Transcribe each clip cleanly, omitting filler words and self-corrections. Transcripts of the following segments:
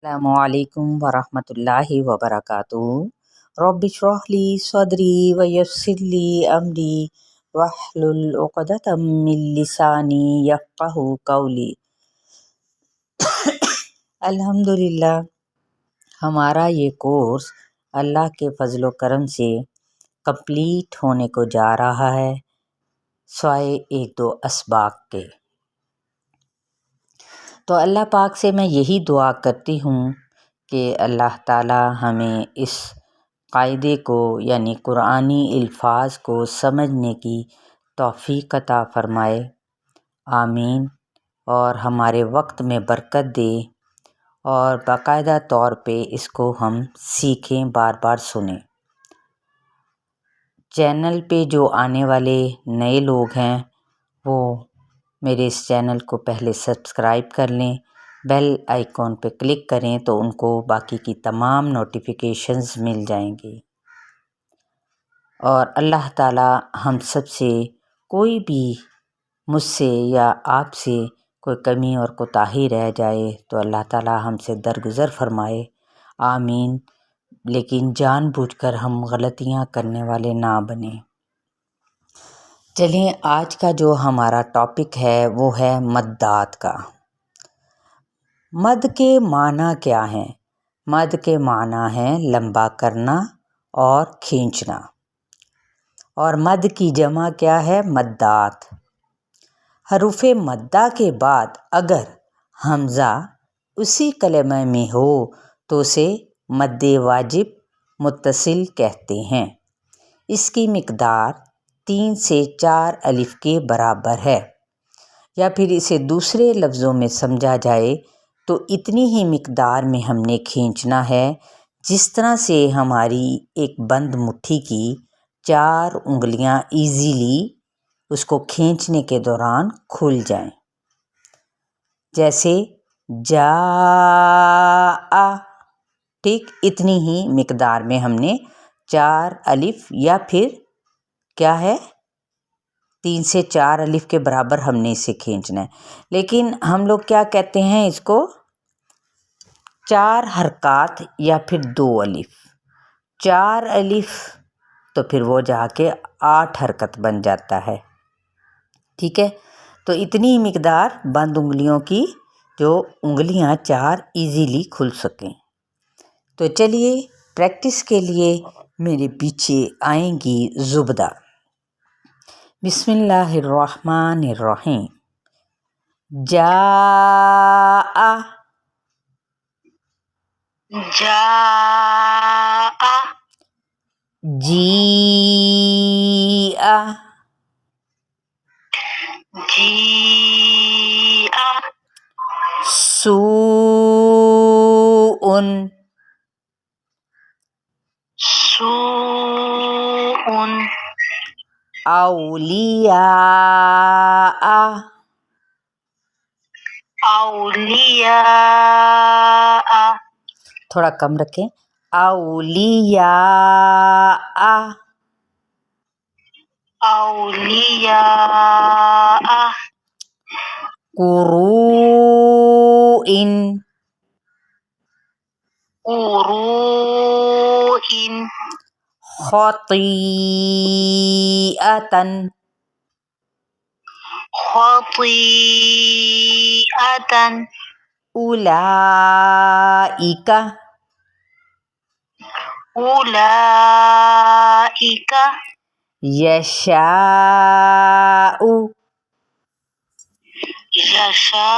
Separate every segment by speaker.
Speaker 1: السلام علیکم ورحمۃ اللہ وبرکاتہ۔ رب اشرح لی صدری ویسر لی امری واحلل عقدۃ من لسانی یفقہوا قولی۔ الحمدللہ ہمارا یہ کورس اللہ کے فضل و کرم سے کمپلیٹ ہونے کو جا رہا ہے، سوائے ایک دو اسباق کے۔ تو اللہ پاک سے میں یہی دعا کرتی ہوں کہ اللہ تعالی ہمیں اس قاعدے کو یعنی قرآنی الفاظ کو سمجھنے کی توفیق عطا فرمائے، آمین، اور ہمارے وقت میں برکت دے اور باقاعدہ طور پہ اس کو ہم سیکھیں، بار بار سنیں۔ چینل پہ جو آنے والے نئے لوگ ہیں وہ میرے اس چینل کو پہلے سبسکرائب کر لیں، بیل آئیکن پہ کلک کریں تو ان کو باقی کی تمام نوٹیفیکیشنز مل جائیں گی۔ اور اللہ تعالی ہم سب سے کوئی بھی مجھ سے یا آپ سے کوئی کمی اور کوتاہی رہ جائے تو اللہ تعالی ہم سے درگزر فرمائے، آمین، لیکن جان بوجھ کر ہم غلطیاں کرنے والے نہ بنیں۔ چلیں آج کا جو ہمارا ٹاپک ہے وہ ہے مدات کا۔ مد کے معنی کیا ہیں؟ مد کے معنی ہیں لمبا کرنا اور کھینچنا، اور مد کی جمع کیا ہے؟ مدات۔ حروف مدہ کے بعد اگر حمزہ اسی کلمہ میں ہو تو اسے مد واجب متصل کہتے ہیں۔ اس کی مقدار 3 سے 4 الف کے برابر ہے، یا پھر اسے دوسرے لفظوں میں سمجھا جائے تو اتنی ہی مقدار میں ہم نے کھینچنا ہے جس طرح سے ہماری ایک بند مٹھی کی 4 انگلیاں ایزیلی اس کو کھینچنے کے دوران کھل جائیں، جیسے جا، ٹھیک اتنی ہی مقدار میں ہم نے 4 الف یا پھر کیا ہے 3 سے 4 الف کے برابر ہم نے اسے کھینچنا ہے۔ لیکن ہم لوگ کیا کہتے ہیں اس کو؟ 4 حرکات یا پھر 2 الف۔ 4 الف تو پھر وہ جا کے 8 حرکت بن جاتا ہے، ٹھیک ہے؟ تو اتنی مقدار بند انگلیوں کی جو انگلیاں 4 ایزیلی کھل سکیں۔ تو چلیے پریکٹس کے لیے میرے پیچھے آئیں گی زبدہ۔ بسم اللہ الرحمن الرحیم۔ جاء،
Speaker 2: جاء،
Speaker 1: جیء،
Speaker 2: جیء،
Speaker 1: سوء،
Speaker 2: سوء،
Speaker 1: اولیاء،
Speaker 2: اولیاء،
Speaker 1: تھوڑا کم رکھیں، اولیاء،
Speaker 2: اولیاء،
Speaker 1: قروء،
Speaker 2: قروء،
Speaker 1: خطیئة،
Speaker 2: خطیئة،
Speaker 1: اولئک،
Speaker 2: اولئک،
Speaker 1: یشاء،
Speaker 2: یشاء۔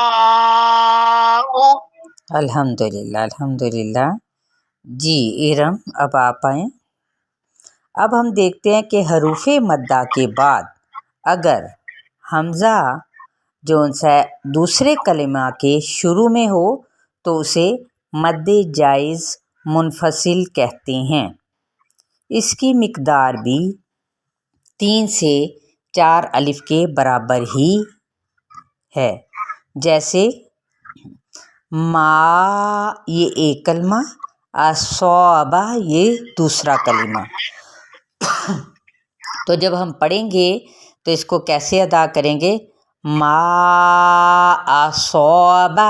Speaker 1: الحمدللہ الحمدللہ۔ جی ارم اب آپ آئیں۔ اب ہم دیکھتے ہیں کہ حروف مدہ کے بعد اگر حمزہ جو سا دوسرے کلمہ کے شروع میں ہو تو اسے مد جائز منفصل کہتے ہیں۔ اس کی مقدار بھی 3 سے 4 الف کے برابر ہی ہے، جیسے ما یہ ایک کلمہ، اصابہ یہ دوسرا کلمہ۔ تو جب ہم پڑھیں گے تو اس کو کیسے ادا کریں گے؟ ما اصابہ،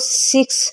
Speaker 1: 6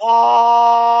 Speaker 2: ضالًا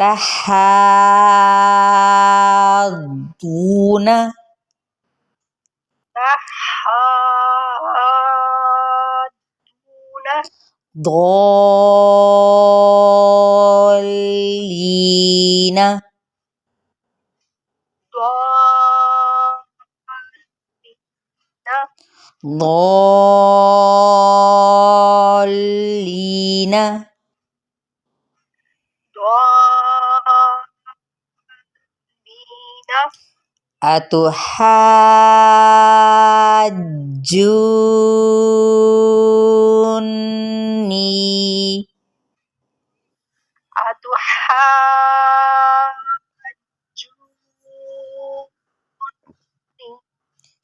Speaker 1: تحاضون
Speaker 2: تحاضون
Speaker 1: ضالين
Speaker 2: ضالين
Speaker 1: ضالين أتحاجوني
Speaker 2: أتحاجوني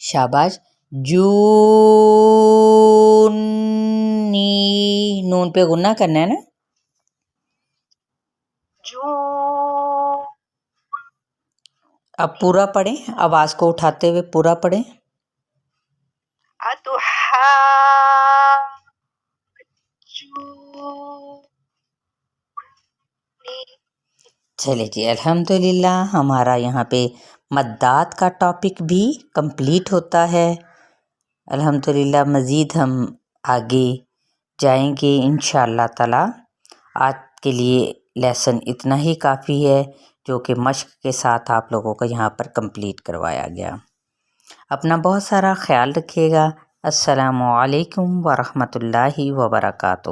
Speaker 1: شاباش جونی نون پہ غنہ کرنا ہے نا
Speaker 2: جو
Speaker 1: اب پورا پڑھیں آواز کو اٹھاتے ہوئے پورا پڑھیں
Speaker 2: أتحاجوني
Speaker 1: چلے جی الحمدللہ ہمارا یہاں پہ مدات کا ٹاپک بھی کمپلیٹ ہوتا ہے الحمدللہ مزید ہم آگے جائیں گے انشاءاللہ تعالی آج کے لیے لیسن اتنا ہی کافی ہے جو کہ مشق کے ساتھ آپ لوگوں کو یہاں پر کمپلیٹ کروایا گیا اپنا بہت سارا خیال رکھیے گا السلام علیکم ورحمۃ اللہ وبرکاتہ